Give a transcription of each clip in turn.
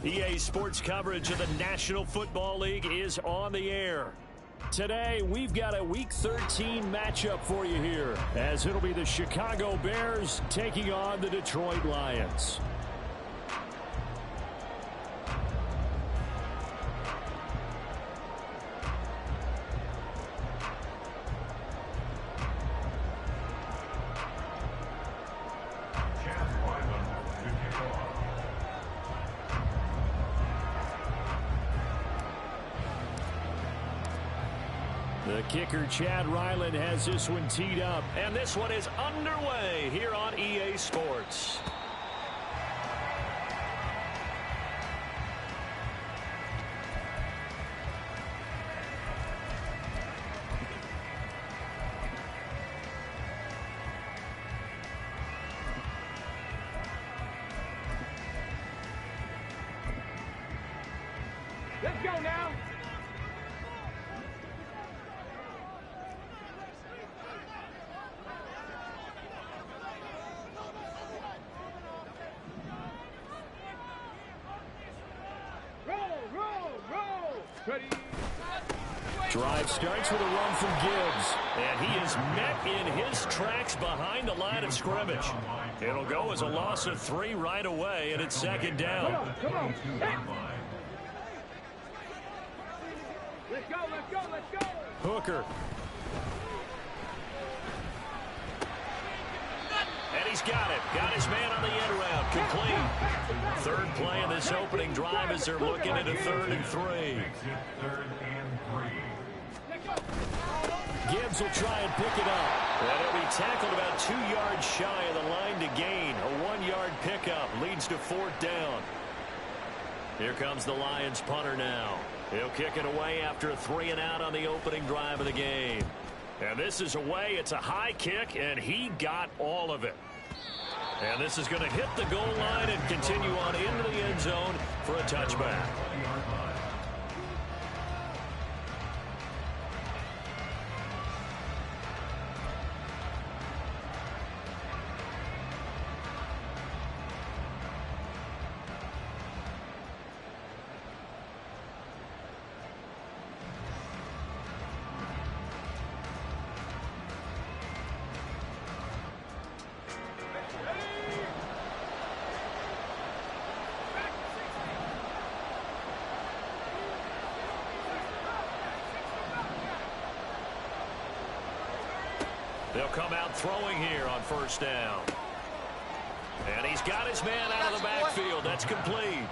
EA Sports coverage of the National Football League is on the air. Today, we've got a Week 13 matchup for you here, as it'll be the Chicago Bears taking on the Detroit Lions. The kicker, Chad Ryland, has this one teed up. And this one is underway here on EA Sports. Let's go now. Drive starts with a run from Gibbs, and he is met in his tracks behind the line of scrimmage. It'll go as a loss of 3 right away, and it's second down. Come on. Let's go. Hooker. And he's got it. Got his man on the end route. Complete. Third play in this opening drive as they're looking at a 3rd and 3. Gibbs will try and pick it up. And he'll be tackled about 2 yards shy of the line to gain. A 1-yard pickup leads to 4th down. Here comes the Lions punter now. He'll kick it away after a 3-and-out on the opening drive of the game. And this is away. It's a high kick, and he got all of it. And this is going to hit the goal line and continue on into the end zone for a touchback. They'll come out throwing here on 1st down. And he's got his man out of the backfield. That's complete.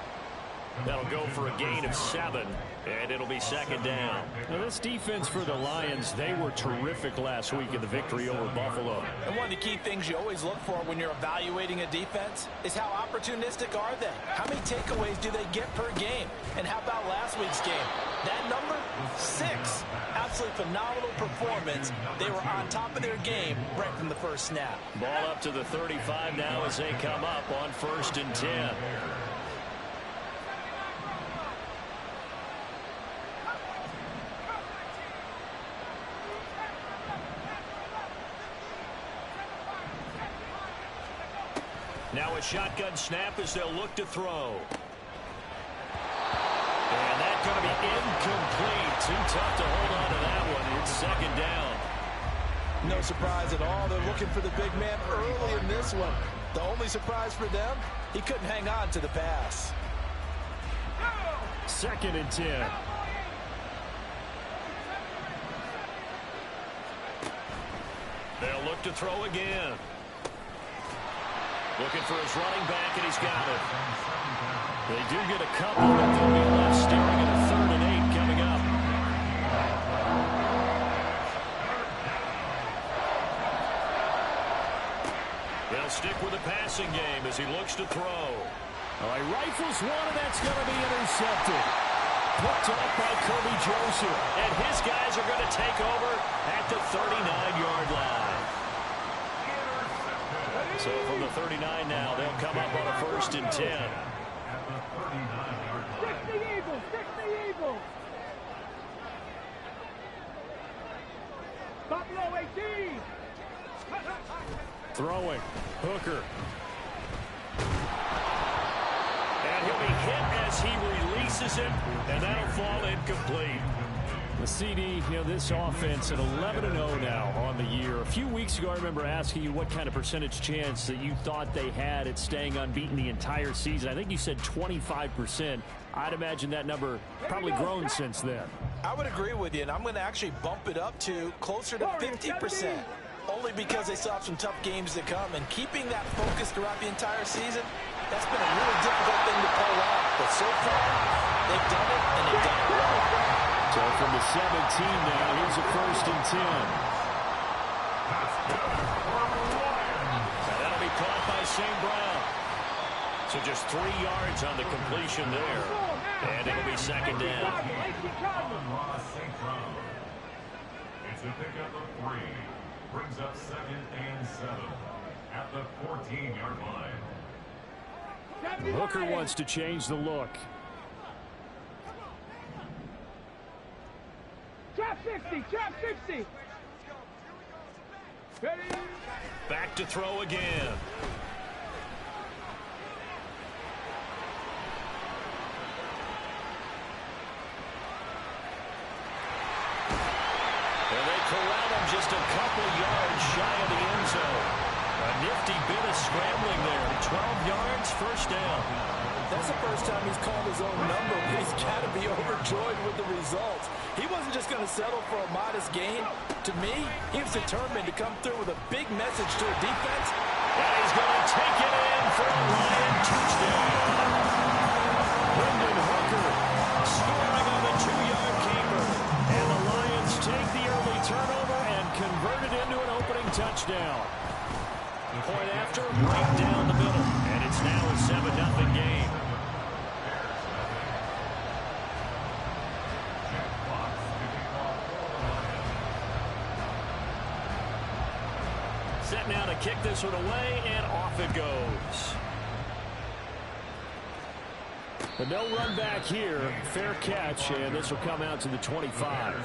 That'll go for a gain of 7, and it'll be 2nd down. Now, this defense for the Lions, they were terrific last week in the victory over Buffalo. And one of the key things you always look for when you're evaluating a defense is how opportunistic are they? How many takeaways do they get per game? And how about last week's game? That number, 6. Absolutely phenomenal performance. They were on top of their game right from the first snap. Ball up to the 35 now as they come up on 1st and 10. Now a shotgun snap as they'll look to throw. And that's going to be incomplete. Too tough to hold on to that one. It's 2nd down. No surprise at all. They're looking for the big man early in this one. The only surprise for them, he couldn't hang on to the pass. 2nd and 10. They'll look to throw again. Looking for his running back, and he's got it. They do get a couple, but they'll be left staring at a 3rd and 8 coming up. They'll stick with the passing game as he looks to throw. All right, rifles one, and that's going to be intercepted. Picked up by Kirby Joseph, and his guys are going to take over at the 39-yard line. So from the 39 now, they'll come up on a 1st and 10. Stick the Eagles. Buffalo 18. Throwing. Hooker. misses it, and that'll fall incomplete. The CD, this offense at 11-0 now on the year. A few weeks ago, I remember asking you what kind of percentage chance that you thought they had at staying unbeaten the entire season. I think you said 25%. I'd imagine that number probably grown since then. I would agree with you, and I'm going to actually bump it up to closer to 50%. Only because they still have some tough games to come, and keeping that focus throughout the entire season, that's been a really difficult thing to pull off. But so far, they've done it, and they've done it well. So from the 17 now, here's a 1st and 10. And that'll be caught by St. Brown. So just 3 yards on the completion there. And it'll be 2nd down. It's a pickup of 3. Brings up 2nd and 7 at the 14-yard line. Hooker wants to change the look. Trap 60, trap 60. Ready? Back to throw again. And they corral him just a couple yards shy of the end zone. A nifty bit of scrambling there. 12 yards, 1st down. That's the first time he's called his own number, but he's got to be overjoyed with the results. He wasn't just going to settle for a modest gain. To me, he was determined to come through with a big message to a defense. And he's going to take it in for a Lion touchdown. Hendon Hooker scoring on the 2-yard keeper. And the Lions take the early turnover and convert it into an opening touchdown. Point after, right down the middle. And it's now a 7-0 game. Set now to kick this one away, and off it goes. But no run back here. Fair catch, and this will come out to the 25.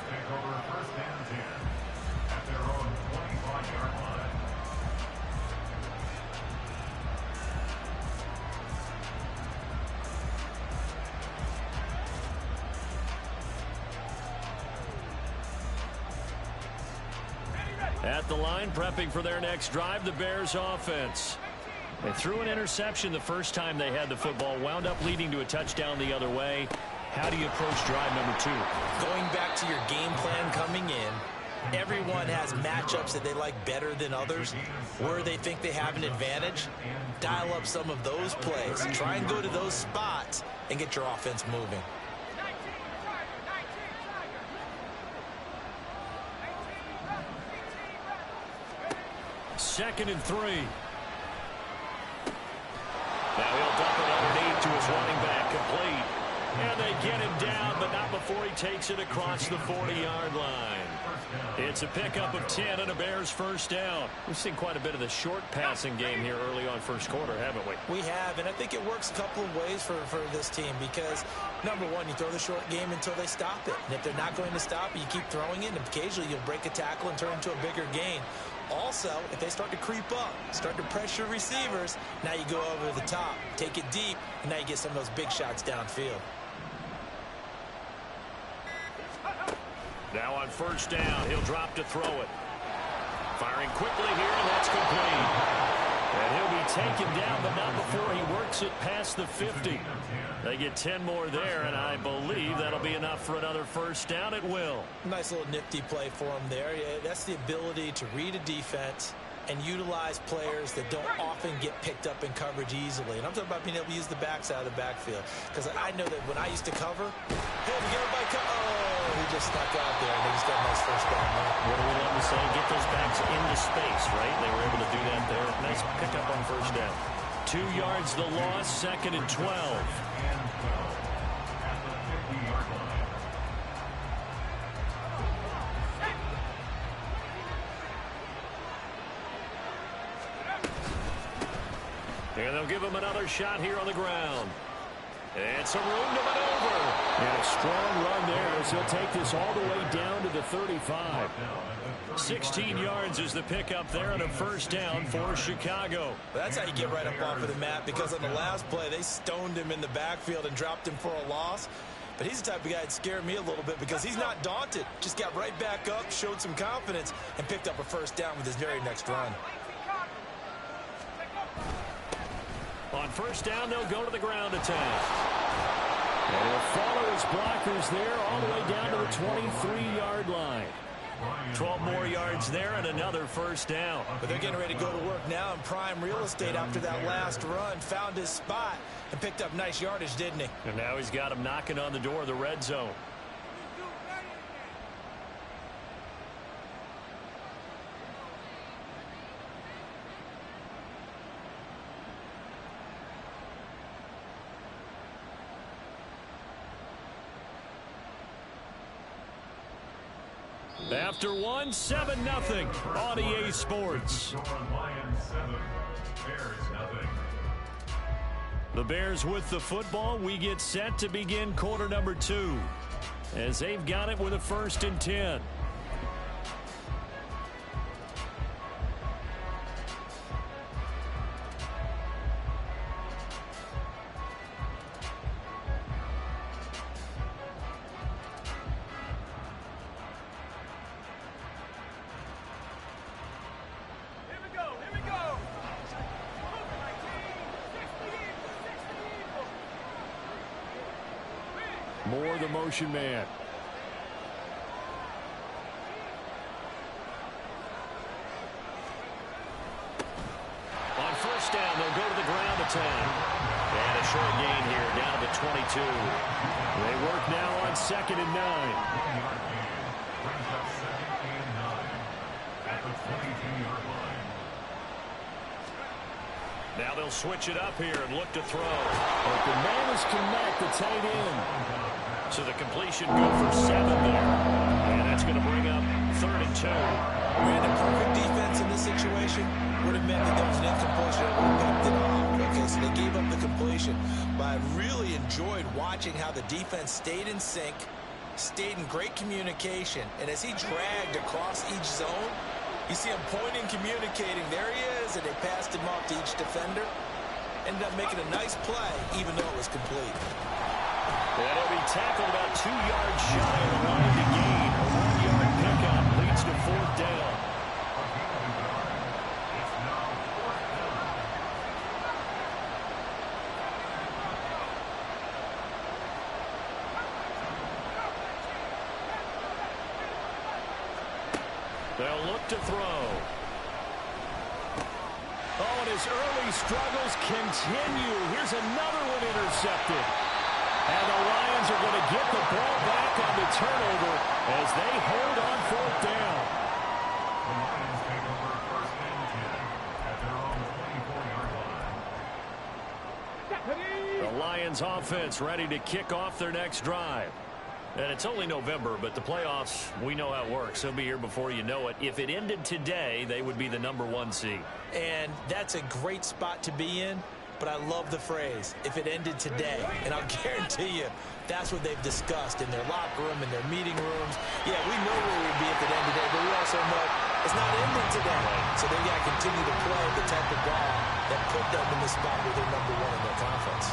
At the line, prepping for their next drive, the Bears offense. They threw an interception the first time they had the football, wound up leading to a touchdown the other way. How do you approach drive number 2? Going back to your game plan coming in, everyone has matchups that they like better than others. Where they think they have an advantage, dial up some of those plays. Try and go to those spots and get your offense moving. 2nd and 3. Now he'll dump it underneath to his running back, complete. And they get him down, but not before he takes it across the 40-yard line. It's a pickup of 10 and a Bears 1st down. We've seen quite a bit of the short passing game here early on 1st quarter, haven't we? We have, and I think it works a couple of ways for this team because, number one, you throw the short game until they stop it. And if they're not going to stop it, you keep throwing it, and occasionally you'll break a tackle and turn into a bigger gain. Also, if they start to creep up, start to pressure receivers, now you go over the top, take it deep, and now you get some of those big shots downfield. Now on 1st down, he'll drop to throw it. Firing quickly here, and that's complete. And he'll be taken down, but not before he works it past the 50. They get 10 more there, and I believe that'll be enough for another 1st down. It will. Nice little nifty play for him there. Yeah, that's the ability to read a defense and utilize players that don't often get picked up in coverage easily. And I'm talking about being able to use the backs out of the backfield. Because I know that when I used to cover, hey, we get everybody oh, he just stuck out there, and he just got a nice 1st down. What do we love to say? Get those backs into space, right? They were able to do that there. Nice pickup on 1st down. 2 yards the loss, 2nd and 12. And they'll give him another shot here on the ground. It's a room to maneuver. And a strong run there as he'll take this all the way down to the 35. 16 yards is the pickup there on a first down for Chicago. That's how you get right up off of the mat, because on the last play, they stoned him in the backfield and dropped him for a loss. But he's the type of guy that scared me a little bit because he's not daunted. Just got right back up, showed some confidence, and picked up a first down with his very next run. On first down, they'll go to the ground attack. And he'll follow his blockers there all the way down to the 23-yard line. 12 more yards there and another first down. But they're getting ready to go to work now in prime real estate after that last run. Found his spot and picked up nice yardage, didn't he? And now he's got him knocking on the door of the red zone. After 7-0 on EA Sports. The Bears with the football. We get set to begin quarter number 2 as they've got it with a 1st and 10. Moore, the motion man. On first down, they'll go to the ground attack. And a short gain here down to the 22. They work now on 2nd and 9. Brings up 2nd and 9 at the 22-yard line. Now they'll switch it up here and look to throw. But the man is connect, the tight end. So the completion good for 7 there. And that's going to bring up 3rd and 2. Man, the perfect defense in this situation would have meant that there was an incompletion that would have picked it off. Okay, so they gave up the completion. But I really enjoyed watching how the defense stayed in sync, stayed in great communication, and as he dragged across each zone, you see him pointing, communicating. There he is, and they passed him off to each defender. Ended up making a nice play, even though it was complete. And he'll be tackled about 2 yards shy of the line to gain. A 1-yard pickup leads to 4th down. They'll look to throw. Oh, and his early struggles continue. Here's another one intercepted. And the Lions are going to get the ball back on the turnover as they hold on 4th down. The Lions take over 1st and 10 at their own 24-yard line. The Lions offense ready to kick off their next drive. And it's only November, but the playoffs, we know how it works. They'll be here before you know it. If it ended today, they would be the number 1 seed. And that's a great spot to be in. But I love the phrase, if it ended today. And I'll guarantee you, that's what they've discussed in their locker room, in their meeting rooms. Yeah, we know where we'd be if it ended today, but we also know it's not ending today. So they got to continue to play the type of ball that put them in the spot where they're number 1 in their conference.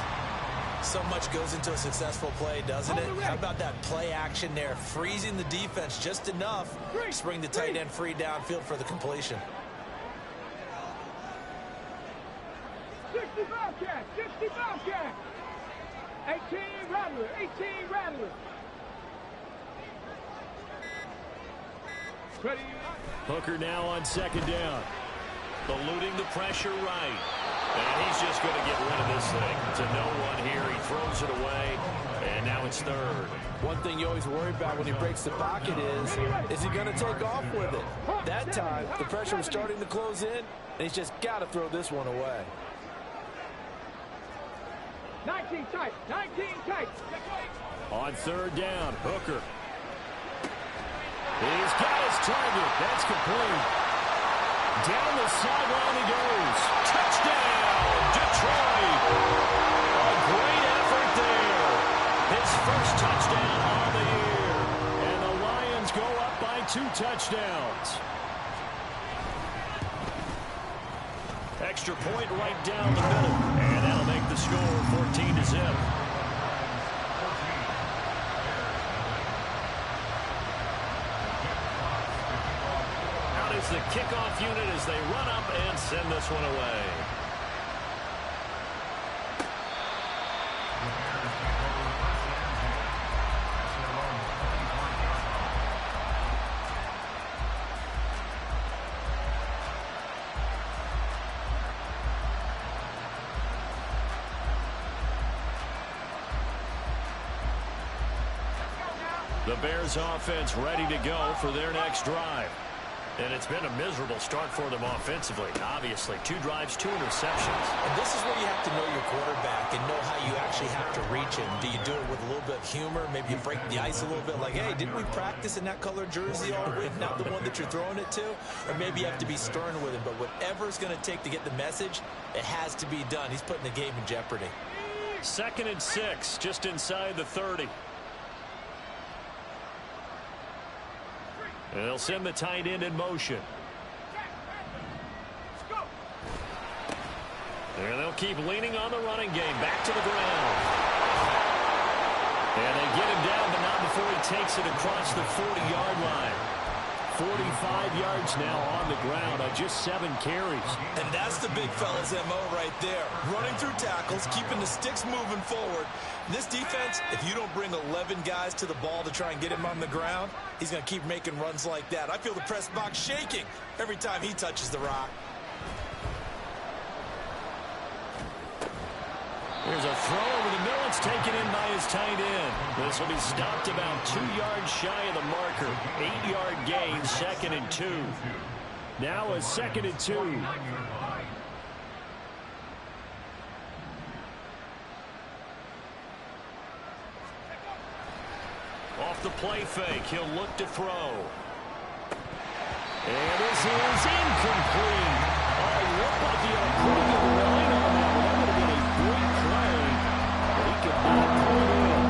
So much goes into a successful play, doesn't it? How about that play action there, freezing the defense just enough to bring the tight end free downfield for the completion. 60 Bobcat, 60 Bobcat. 18 Rattler, 18 Rattler. Ready. Hooker now on 2nd down. Eluding the pressure right. And he's just going to get rid of this thing. To no one here. He throws it away. And now it's 3rd. One thing you always worry about when he breaks the pocket is he going to take off with it? That time, the pressure was starting to close in, and he's just got to throw this one away. 19 tight, 19 tight. On 3rd down, Hooker. He's got his target. That's complete. Down the sideline he goes. Touchdown, Detroit. A great effort there. 2 touchdowns. Extra point right down the middle. And that'll make the score 14-0. Out is the kickoff unit as they run up and send this one away. The Bears offense ready to go for their next drive. And it's been a miserable start for them offensively. Obviously, 2 drives, 2 interceptions. And this is where you have to know your quarterback and know how you actually have to reach him. Do you do it with a little bit of humor? Maybe you break the ice a little bit like, hey, didn't we practice in that color jersey all week? Not the one that you're throwing it to? Or maybe you have to be stern with him. But whatever it's going to take to get the message, it has to be done. He's putting the game in jeopardy. 2nd and 6, just inside the 30. And they'll send the tight end in motion. And they'll keep leaning on the running game. Back to the ground. And they get him down, but not before he takes it across the 40-yard line. 45 yards now on the ground on just 7 carries. And that's the big fella's MO right there. Running through tackles, keeping the sticks moving forward. This defense, if you don't bring 11 guys to the ball to try and get him on the ground, he's going to keep making runs like that. I feel the press box shaking every time he touches the rock. There's a throw over the middle. It's taken in by his tight end. This will be stopped about 2 yards shy of the marker. 8-yard gain, 2nd and 2. Now a 2nd and 2. Off the play fake, he'll look to throw. And this is incomplete. Oh, looked like he had a pretty good line on that. That would have been a great play, but he could not pull it in.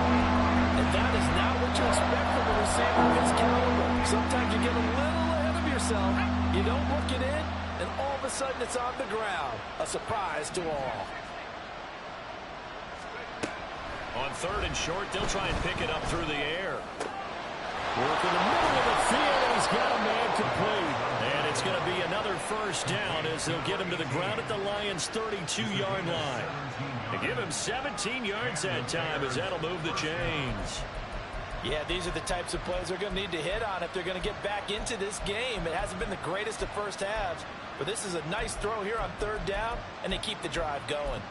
And that is not what you expect from a receiver of his caliber. Sometimes you get a little ahead of yourself. You don't look it in, and all of a sudden it's on the ground. A surprise to all. On 3rd and short, they'll try and pick it up through the air. Work in the middle of the field, and he's got a man complete. And it's going to be another 1st down as they'll get him to the ground at the Lions' 32-yard line. And give him 17 yards that time as that'll move the chains. Yeah, these are the types of plays they're going to need to hit on if they're going to get back into this game. It hasn't been the greatest of first halves, but this is a nice throw here on 3rd down, and they keep the drive going.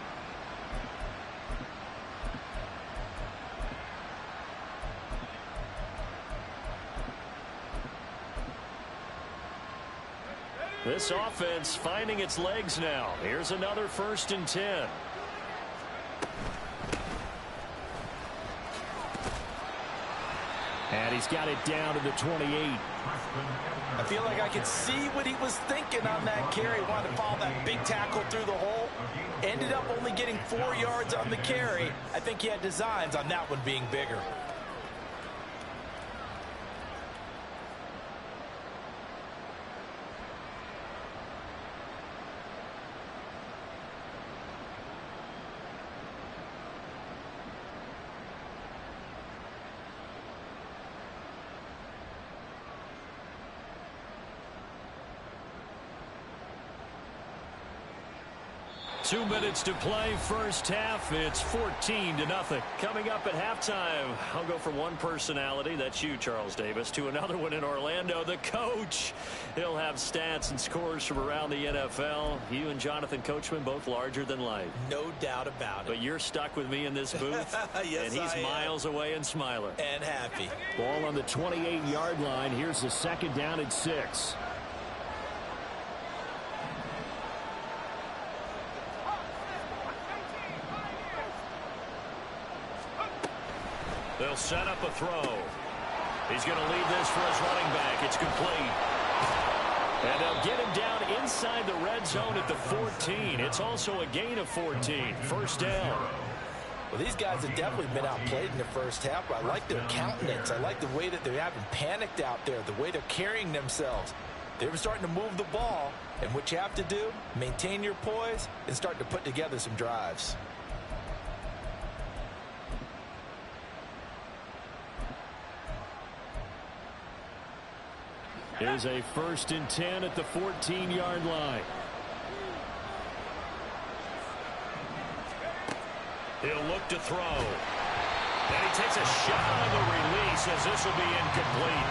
This offense finding its legs now. Here's another 1st and 10. And he's got it down to the 28. I feel like I could see what he was thinking on that carry. Wanted to follow that big tackle through the hole. Ended up only getting 4 yards on the carry. I think he had designs on that one being bigger. Two minutes to play, 1st half. It's 14-0. Coming up at halftime, I'll go from one personality, that's you, Charles Davis, to another one in Orlando, the coach. He'll have stats and scores from around the NFL. You and Jonathan Coachman, both larger than life. No doubt about it. But you're stuck with me in this booth, yes, and he's miles away and smiling. And happy. Ball on the 28-yard line. Here's the 2nd down and 6. They'll set up a throw. He's going to leave this for his running back. It's complete. And they'll get him down inside the red zone at the 14. It's also a gain of 14. 1st down. Well, these guys have definitely been outplayed in the first half, but I like their countenance. I like the way that they haven't panicked out there, the way they're carrying themselves. They're starting to move the ball, and what you have to do, maintain your poise and start to put together some drives. Here's a 1st and 10 at the 14-yard line. He'll look to throw. And he takes a shot on the release as this will be incomplete.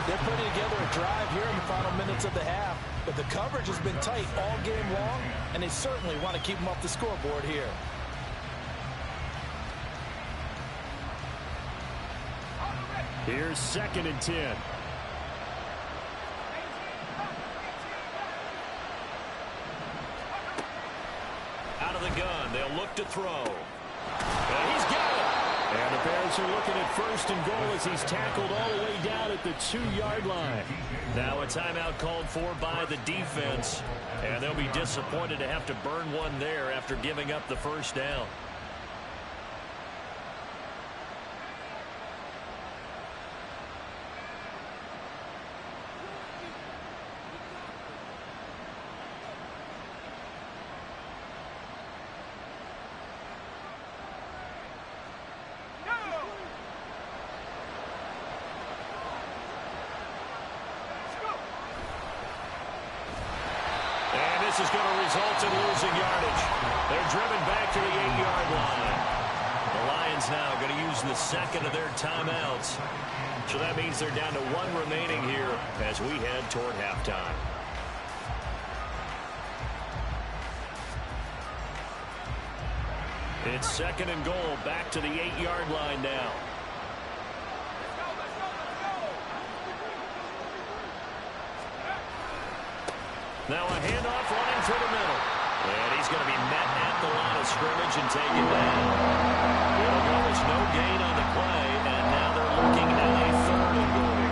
They're putting together a drive here in the final minutes of the half, but the coverage has been tight all game long, and they certainly want to keep them off the scoreboard here. Here's 2nd and 10. Out of the gun, they'll look to throw. And he's got it. And the Bears are looking at 1st and goal as he's tackled all the way down at the 2-yard line. Now a timeout called for by the defense. And they'll be disappointed to have to burn one there after giving up the first down. This is going to result in losing yardage. They're driven back to the 8-yard line. The Lions now going to use the second of their timeouts. So that means they're down to 1 remaining here as we head toward halftime. It's 2nd and goal, back to the 8-yard line now. Now a handoff running through the middle. And he's going to be met at the line of scrimmage and taken down. It'll go as no gain on the play, and now they're looking at a 3rd and goal.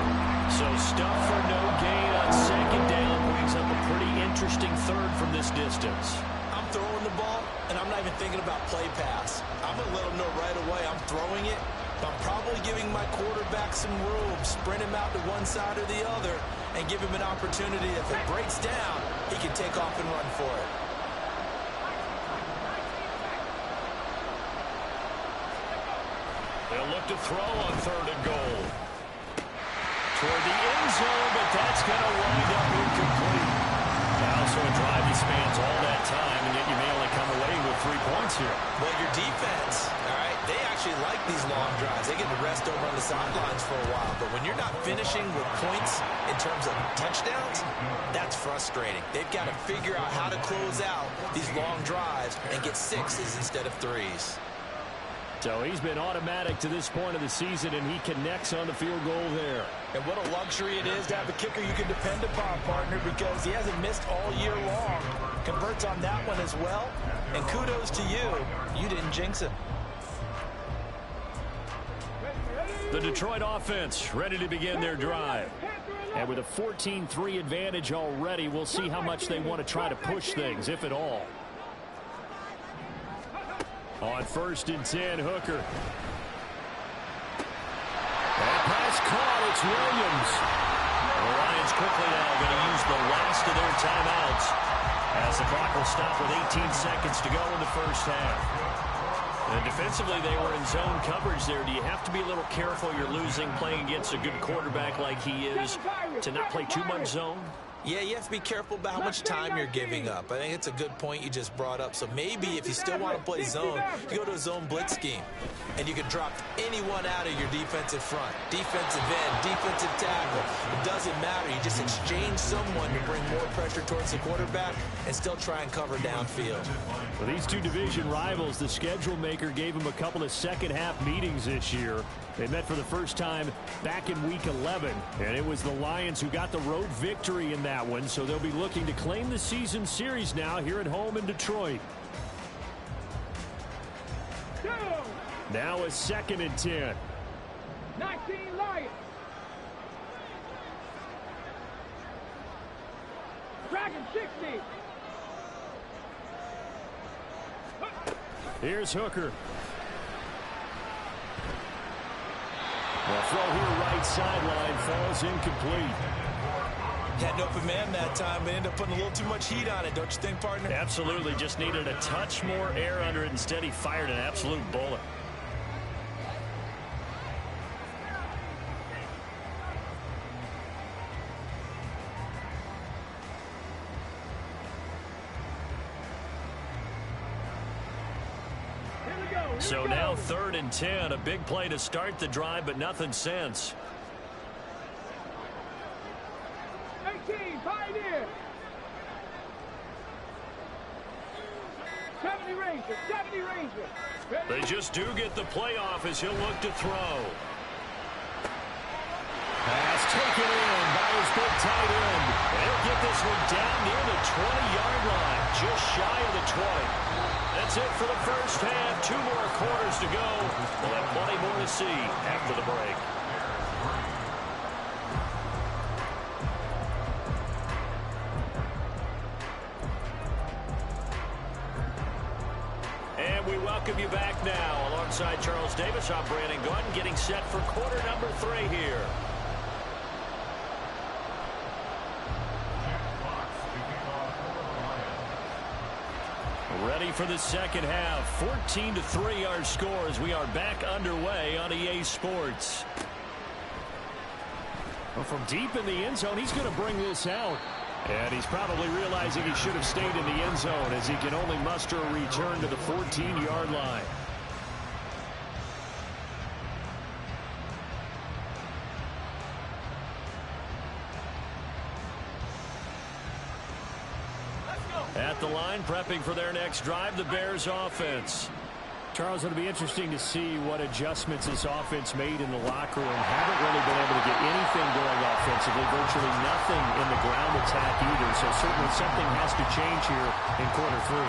So stuff for no gain on 2nd down brings up a pretty interesting 3rd from this distance. I'm throwing the ball, and I'm not even thinking about play pass. I'm going to let them know right away I'm throwing it. I'm probably giving my quarterback some room, sprint him out to one side or the other, and give him an opportunity. If it breaks down, he can take off and run for it. They'll look to throw on 3rd and goal. Toward the end zone, but that's going to wind up incomplete. Now, so a drive that spans all that time, and yet you may only come away with 3 points here. Well, your defense, all right, they actually like these long drives. They get to rest over on the sidelines for a while. But when you're not finishing with points in terms of touchdowns, that's frustrating. They've got to figure out how to close out these long drives and get 6s instead of 3s. So he's been automatic to this point of the season, and he connects on the field goal there. And what a luxury it is to have a kicker you can depend upon, partner, because he hasn't missed all year long. Converts on that one as well. And kudos to you. You didn't jinx him. The Detroit offense ready to begin their drive. And with a 14-3 advantage already, we'll see how much they want to try to push things, if at all. On 1st and 10, Hooker. That pass caught. It's Williams. The Lions quickly now going to use the last of their timeouts as the clock will stop with 18 seconds to go in the first half. And defensively, they were in zone coverage there. Do you have to be a little careful? You're losing playing against a good quarterback like he is to not play too much zone? Yeah, you have to be careful about how much time you're giving up. I think it's a good point you just brought up. So maybe if you still want to play zone, you go to a zone blitz scheme. And you can drop anyone out of your defensive front. Defensive end, defensive tackle. It doesn't matter. You just exchange someone to bring more pressure towards the quarterback and still try and cover downfield. For these two division rivals, the schedule maker gave them a couple of second-half meetings this year. They met for the first time back in Week 11, and it was the Lions who got the road victory in that one, so they'll be looking to claim the season series now here at home in Detroit. Now a 2nd and 10. 19 Lions. Dragon 60. Here's Hooker. The throw here right sideline falls incomplete. Had an open man that time, but ended up putting a little too much heat on it, don't you think, partner? Absolutely. Just needed a touch more air under it. Instead, he fired an absolute bullet. So now 3rd and 10. A big play to start the drive, but nothing since. 18, Pioneer. 70 Rangers, 70 Rangers. Ready? They just do get the playoff as he'll look to throw. Pass taken in by his big tight end. And he'll get this one down near the 20-yard line, just shy of the 20. That's it for the first half. 2 more quarters to go. We'll have plenty more to see after the break. And we welcome you back now. Alongside Charles Davis, I'm Brandon Gunn, getting set for quarter number 3 here. Ready for the second half. 14-3 our score as we are back underway on EA Sports. Well, from deep in the end zone, he's going to bring this out. And he's probably realizing he should have stayed in the end zone as he can only muster a return to the 14-yard line. At the line, prepping for their next drive, the Bears offense. Charles, it'll be interesting to see what adjustments this offense made in the locker room. Haven't really been able to get anything going offensively, virtually nothing in the ground attack either. So certainly something has to change here in quarter 3.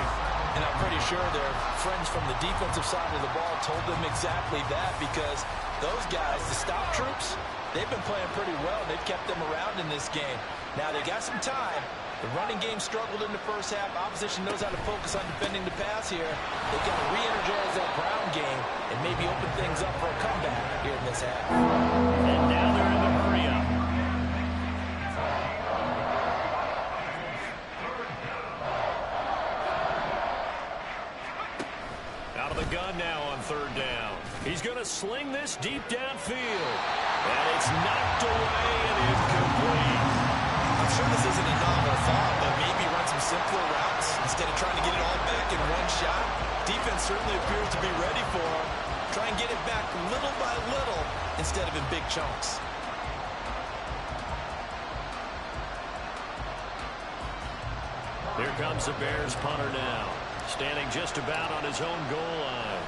And I'm pretty sure their friends from the defensive side of the ball told them exactly that, because those guys, the stop troops, they've been playing pretty well. They've kept them around in this game. Now they got some time. The running game struggled in the first half. Opposition knows how to focus on defending the pass here. They've got to re-energize that ground game and maybe open things up for a comeback here in this half. And now they're in the hurry-up. Out of the gun now on 3rd down. He's going to sling this deep downfield. And it's knocked away and incomplete. I'm sure this isn't a novel thought, but maybe run some simpler routes instead of trying to get it all back in one shot. Defense certainly appears to be ready for him. Try and get it back little by little instead of in big chunks. Here comes the Bears punter now, standing just about on his own goal line.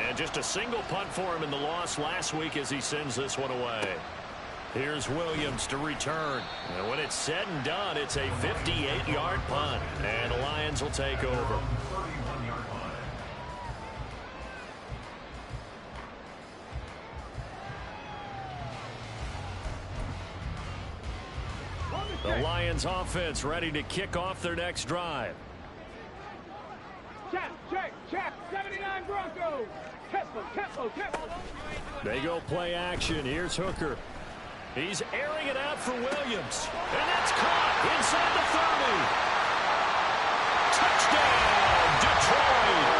And just a single punt for him in the loss last week as he sends this one away. Here's Williams to return. And when it's said and done, it's a 58-yard punt. And the Lions will take over. The Lions offense ready to kick off their next drive. Check, 79 Broncos. Kessler. They go play action. Here's Hooker. He's airing it out for Williams. And that's caught inside the 30. Touchdown, Detroit.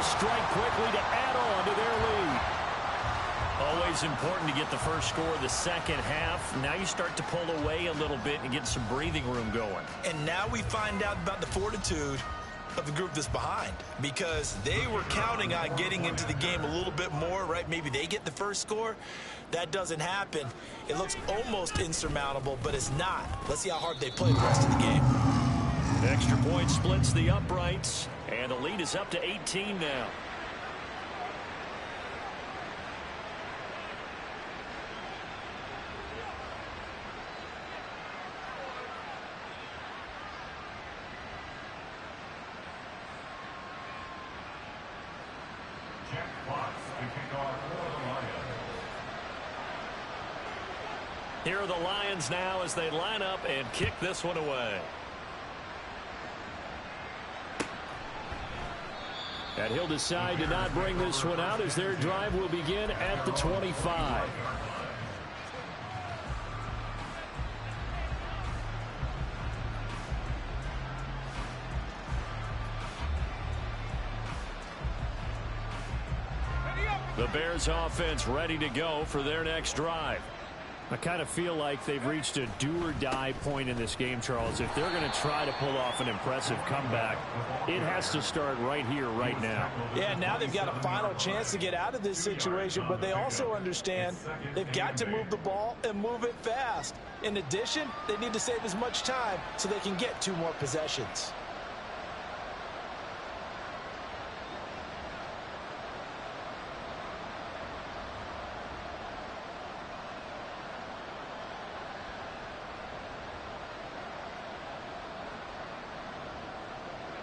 strike quickly to add on to their lead. Always important to get the first score of the second half. Now you start to pull away a little bit and get some breathing room going. And now we find out about the fortitude of the group that's behind, because they were counting on getting into the game a little bit more, right? Maybe they get the first score. That doesn't happen. It looks almost insurmountable, but it's not. Let's see how hard they play the rest of the game. The extra point splits the uprights, and the lead is up to 18 now. Jack Fox to kick off for the Lions. Here are the Lions now as they line up and kick this one away. And he'll decide to not bring this one out as their drive will begin at the 25. The Bears offense ready to go for their next drive. I kind of feel like they've reached a do-or-die point in this game, Charles. If they're going to try to pull off an impressive comeback, it has to start right here, right now. Yeah, now they've got a final chance to get out of this situation, but they also understand they've got to move the ball and move it fast. In addition, they need to save as much time so they can get 2 more possessions.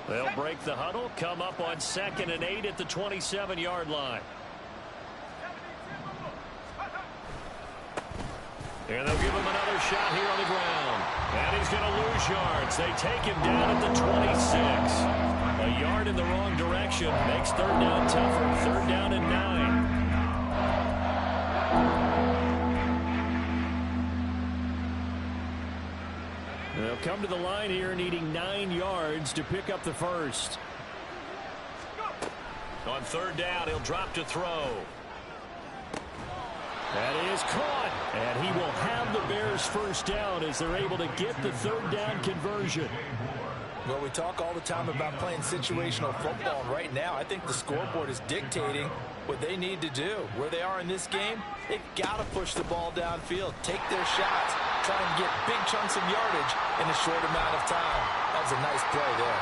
They'll break the huddle, come up on 2nd and 8 at the 27-yard line. And they'll give him another shot here on the ground. And he's going to lose yards. They take him down at the 26. A yard in the wrong direction makes 3rd down tougher. 3rd down and 9. They'll come to the line here needing 9 yards to pick up the first. On 3rd down, he'll drop to throw. That is caught. And he will have the Bears first down as they're able to get the 3rd down conversion. Well, we talk all the time about playing situational football, and right now I think the scoreboard is dictating what they need to do. Where they are in this game, they've got to push the ball downfield, take their shots, try and get big chunks of yardage in a short amount of time. That was a nice play there.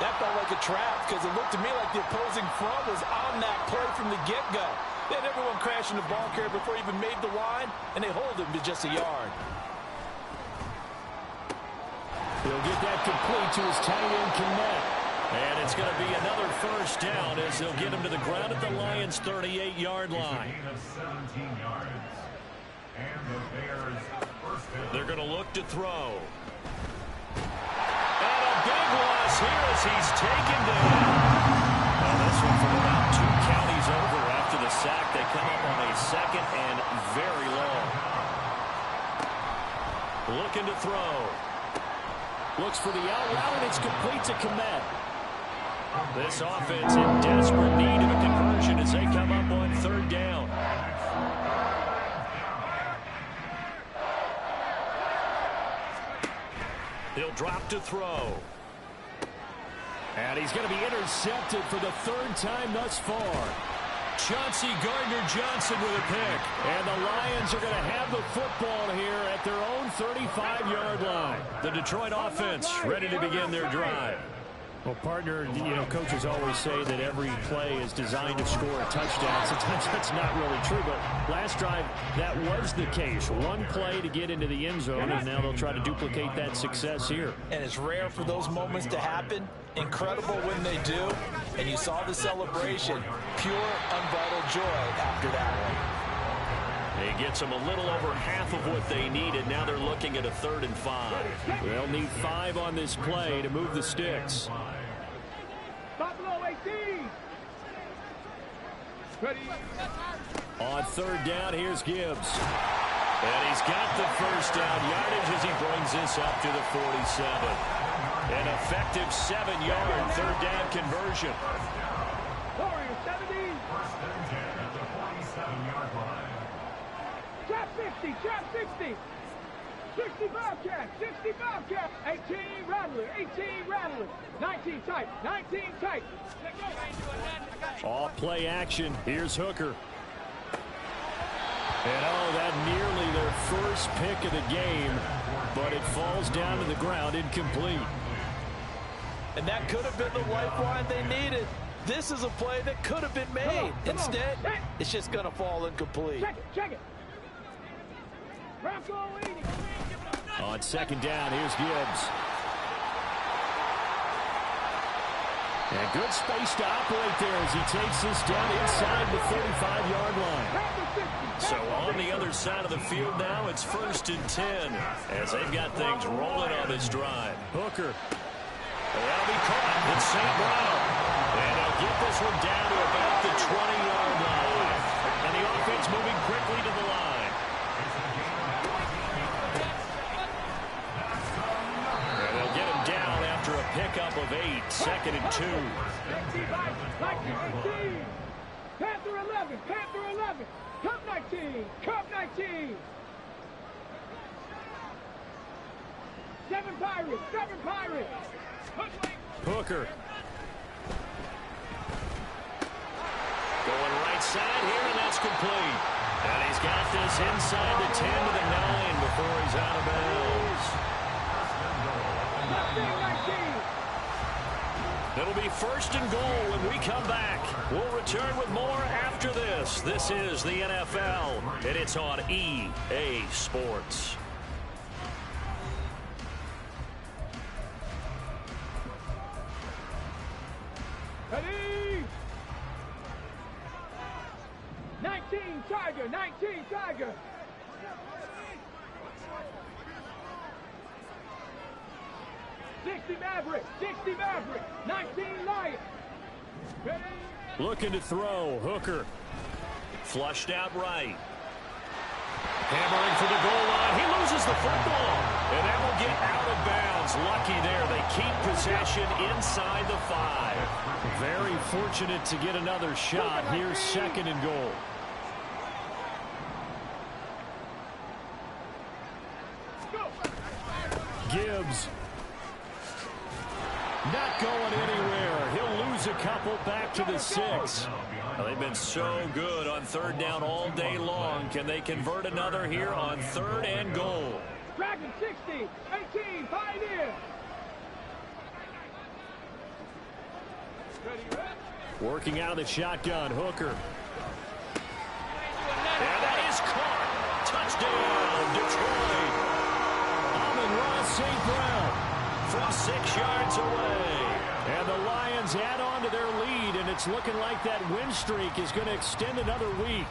That felt like a trap because it looked to me like the opposing front was on that play from the get-go. They had everyone crashing the ball carrier before he even made the line, and they hold him to just a yard. He'll get that complete to his tight end, Kmet. And it's going to be another first down as they'll get him to the ground at the Lions' 38-yard line. Gain of 17 yards. And the Bears first down. They're going to look to throw. And a big loss here as he's taken down. Well, this one from about 2 counties over after the sack. They come up on a 2nd and very long. Looking to throw. Looks for the out route, and it's complete to Kmet. This offense in desperate need of a conversion as they come up on 3rd down. He'll drop to throw. And he's going to be intercepted for the 3rd time thus far. Chauncey Gardner-Johnson with a pick. And the Lions are going to have the football here at their own 35-yard line. The Detroit offense ready to begin their drive. Well, partner, coaches always say that every play is designed to score a touchdown. Sometimes that's not really true, but last drive, that was the case. One play to get into the end zone, and now they'll try to duplicate that success here. And it's rare for those moments to happen. Incredible when they do. And you saw the celebration. Pure, unbridled joy after that one. He gets them a little over half of what they needed. Now they're looking at a 3rd and 5. They'll need 5 on this play to move the sticks. Buffalo 18. Ready. On 3rd down, here's Gibbs. And he's got the first down yardage as he brings this up to the 47. An effective 7-yard 3rd down conversion. Warrior 70. First and 10 at the 47-yard line. Trap 60, trap 60. 60 Bobcat, 60 Bobcat. 18 Rattler, 18 Rattler. 19 tight, 19 tight. Off play action. Here's Hooker. And oh, that nearly their first pick of the game, but it falls down to the ground incomplete. And that could have been the lifeline they needed. This is a play that could have been made. Instead, it's just going to fall incomplete. Check it. Bronco 80. On second down, here's Gibbs. And good space to operate there as he takes this down inside the 35-yard line. So on the other side of the field now, it's first and 10 as they've got things rolling on this drive. Hooker. That'll be caught. It's St. Brown. And they'll get this one down to about the 20-yard line. And the offense moving quickly to the line. And they'll get him down after a pickup of 8. Second and 2. Panther 11, Panther 11. Cup 19, Cup 19. 7 Pirates, 7 Pirates. Hooker. Going right side here, and that's complete. And he's got this inside the 10 to the 9 before he's out of bounds. 19. It'll be first and goal when we come back. We'll return with more after this. This is the NFL, and it's on EA Sports. Ready? 19 Tiger, 19 Tiger. Maverick, 60 Maverick, 19 Lion. Ready? Looking to throw. Hooker. Flushed out right. Hammering for the goal line. He loses the football. And that will get out of bounds. Lucky there. They keep possession inside the 5. Very fortunate to get another shot. Here's second and goal. Gibbs. Not going anywhere. He'll lose a couple back to the 6. Well, they've been so good on third down all day long. Can they convert another here on third and goal? Dragon 60, 18, Pioneer. Working out of the shotgun, Hooker. And that is caught. Touchdown, Detroit. Amon-Ra St. Brown. From 6 yards away. And the Lions add on to their lead, and it's looking like that win streak is going to extend another week.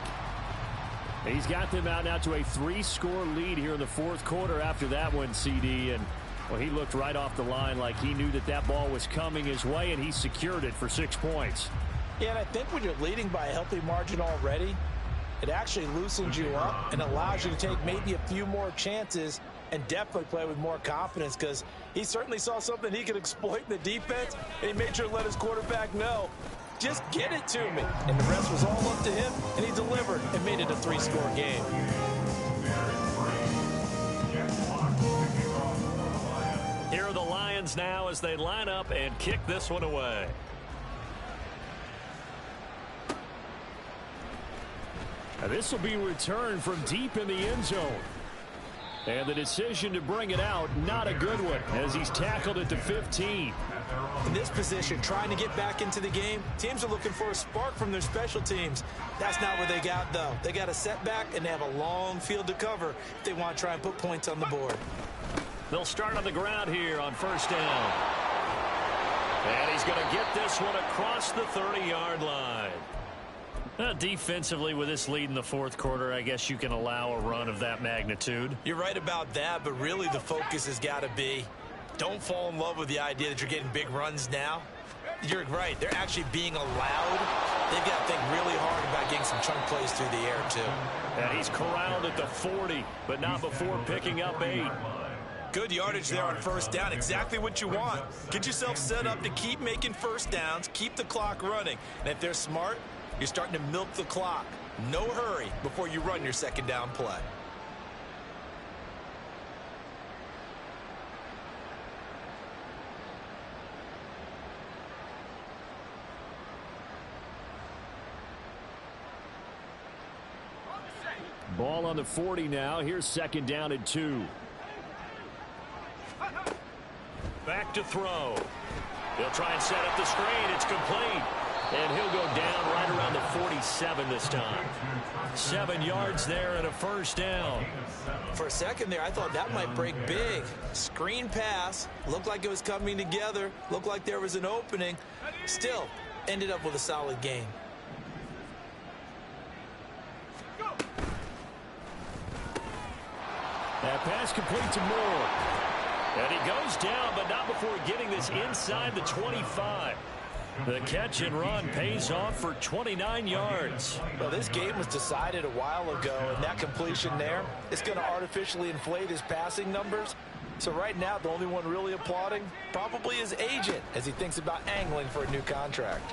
He's got them out now to a 3-score lead here in the fourth quarter after that one, CD. And, well, he looked right off the line like he knew that that ball was coming his way, and he secured it for 6 points. Yeah, and I think when you're leading by a healthy margin already, it actually loosens you up and allows you to take maybe a few more chances and definitely play with more confidence, because he certainly saw something he could exploit in the defense, and he made sure to let his quarterback know, just get it to me. And the rest was all up to him, and he delivered and made it a 3-score game. Here are the Lions now as they line up and kick this one away. Now this will be returned from deep in the end zone. And the decision to bring it out, not a good one, as he's tackled at the 15. In this position, trying to get back into the game, teams are looking for a spark from their special teams. That's not what they got, though. They got a setback, and they have a long field to cover if they want to try and put points on the board. They'll start on the ground here on first down. And he's going to get this one across the 30-yard line. Defensively, with this lead in the fourth quarter, I guess you can allow a run of that magnitude. You're right about that, but really the focus has got to be, don't fall in love with the idea that you're getting big runs now. You're right. They're actually being allowed. They've got to think really hard about getting some chunk plays through the air, too. And he's corralled at the 40, but not before picking up 8. Good yardage there on first down. Exactly what you want. Get yourself set up to keep making first downs, keep the clock running. And if they're smart, you're starting to milk the clock. No hurry before you run your second down play. Ball on the 40 now. Here's second down and 2. Back to throw. He'll try and set up the screen. It's complete. And he'll go down right around the 47 this time. 7 yards there and a first down. For a second there, I thought that might break big. Screen pass. Looked like it was coming together. Looked like there was an opening. Still, ended up with a solid gain. That pass complete to Moore. And he goes down, but not before getting this inside the 25. The catch and run pays off for 29 yards. Well, this game was decided a while ago, and that completion there is going to artificially inflate his passing numbers. So right now, the only one really applauding probably his agent as he thinks about angling for a new contract.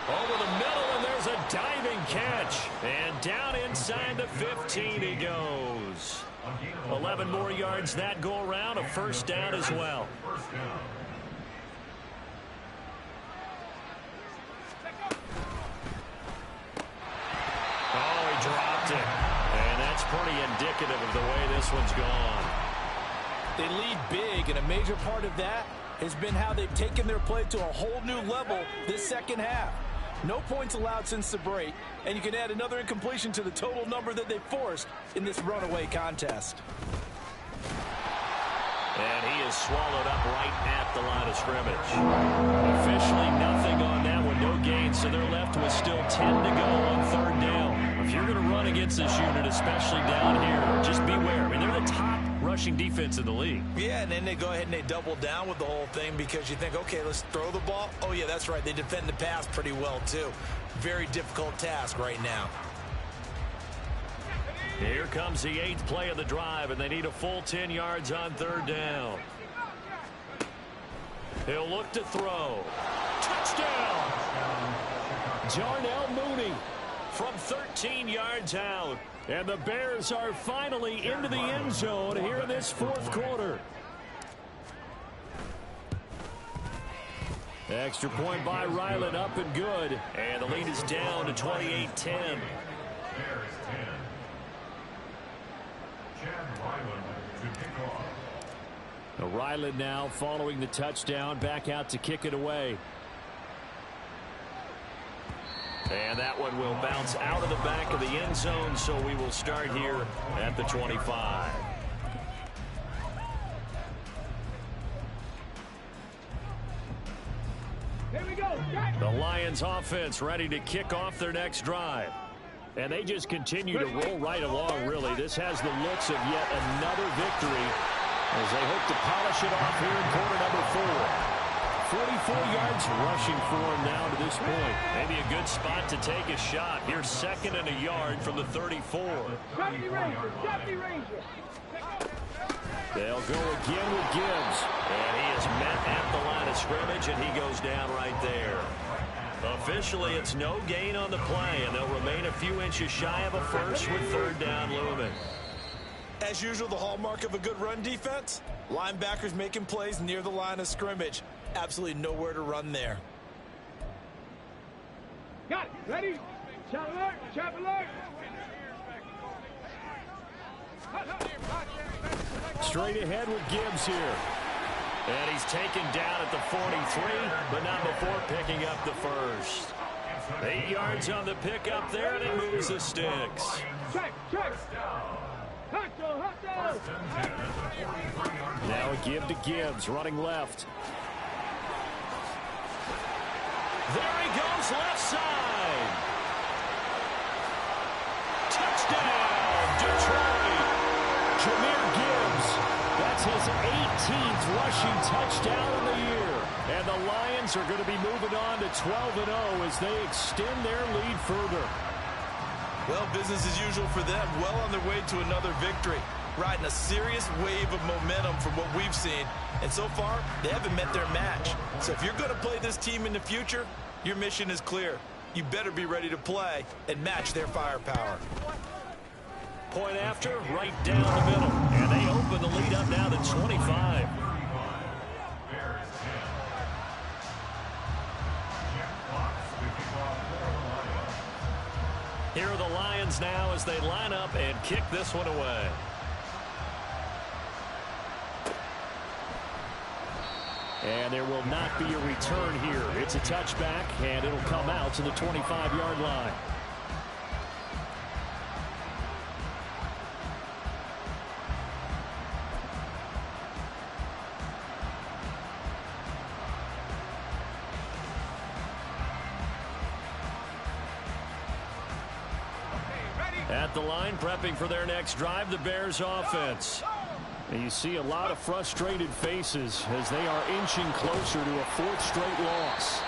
Over the middle, and there's a diving catch. And down inside the 15 he goes. 11 more yards that go around, a first down as well. Oh, he dropped it. And that's pretty indicative of the way this one's gone. They lead big, and a major part of that has been how they've taken their play to a whole new level this second half. No points allowed since the break, and you can add another incompletion to the total number that they forced in this runaway contest. And he is swallowed up right at the line of scrimmage. Officially nothing on that one, no gain, so they're left with still 10 to go on third down. If you're going to run against this unit, especially down here, just beware. I mean, they're the top rushing defense in the league. Yeah, and then they go ahead and they double down with the whole thing because you think, okay, let's throw the ball. Oh, yeah, that's right. They defend the pass pretty well, too. Very difficult task right now. Here comes the 8th play of the drive, and they need a full 10 yards on third down. He'll look to throw. Touchdown! Darnell Mooney from 13 yards out. And the Bears are finally into the end zone here in this fourth quarter. Extra point by Ryland, up and good. And the lead is down to 28-10. Ryland now following the touchdown, back out to kick it away. And that one will bounce out of the back of the end zone, so we will start here at the 25. Here we go. The Lions offense ready to kick off their next drive. And they just continue to roll right along, really. This has the looks of yet another victory as they hope to polish it off here in quarter number 4. 44 yards rushing for him now to this point. Maybe a good spot to take a shot. Here's second and a yard from the 34. Safety Ranger. Safety Ranger. They'll go again with Gibbs. And he is met at the line of scrimmage, and he goes down right there. Officially, it's no gain on the play, and they'll remain a few inches shy of a first with third down looming. As usual, the hallmark of a good run defense, linebackers making plays near the line of scrimmage. Absolutely nowhere to run there. Got it. Ready? Chop alert. Chop alert. Straight ahead with Gibbs here. And he's taken down at the 43, but not before picking up the first. 8 yards on the pickup there, and it moves the sticks. Check. Hustle. Now a give to Gibbs, running left. There he goes, left side. Touchdown, Detroit. Jahmyr Gibbs. That's his 18th rushing touchdown of the year. And the Lions are going to be moving on to 12-0 as they extend their lead further. Well, business as usual for them. Well on their way to another victory. riding a serious wave of momentum from what we've seen. And so far, they haven't met their match. So if you're going to play this team in the future, your mission is clear. You better be ready to play and match their firepower. Point after, right down the middle. And they open the lead up now to 25. Here are the Lions now as they line up and kick this one away. And there will not be a return here. It's a touchback, and it'll come out to the 25-yard line. At the line, prepping for their next drive, the Bears offense. And you see a lot of frustrated faces as they are inching closer to a fourth straight loss.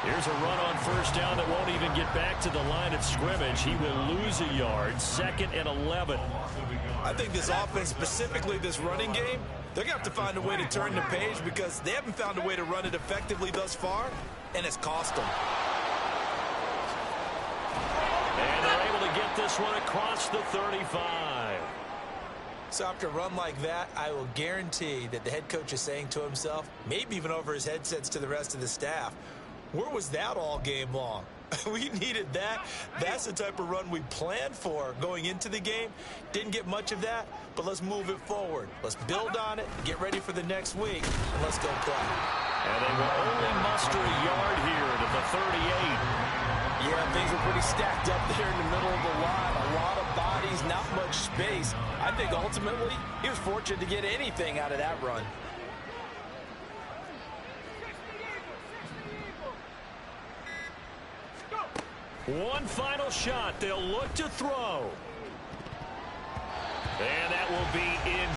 Here's a run on first down that won't even get back to the line of scrimmage. He will lose a yard, 2nd and 11. I think this offense, specifically this running game, they're going to have to find a way to turn the page because they haven't found a way to run it effectively thus far, and it's cost them. And they're able to get this one across the 35. So after a run like that, I will guarantee that the head coach is saying to himself, maybe even over his headsets to the rest of the staff, where was that all game long? We needed that. That's the type of run we planned for going into the game. Didn't get much of that, but let's move it forward. Let's build on it, get ready for the next week, and let's go play. And they will only muster a yard here to the 38. Yeah, things were pretty stacked up there in the middle of the line. A lot of bodies, not much space. I think ultimately he was fortunate to get anything out of that run. One final shot. They'll look to throw. And that will be in.